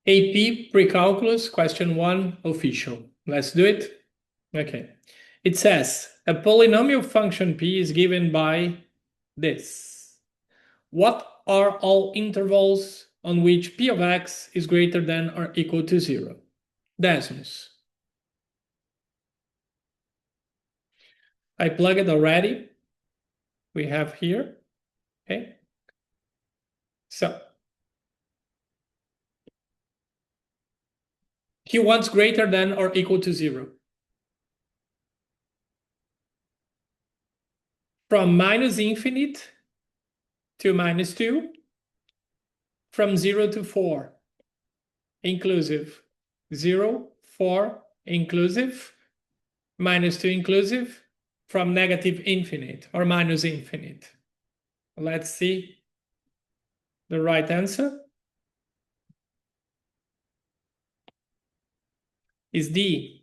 AP pre-calculus, question 1, official. Let's do it. Okay. It says a polynomial function P is given by this. What are all intervals on which P of X is greater than or equal to 0? Decimals. I plug it already. We have here. Okay. So he wants greater than or equal to 0. From minus infinite to minus 2, from 0 to 4, inclusive. 0, 4, inclusive, minus 2, inclusive, from negative infinite or minus infinite. Let's see the right answer. Is D.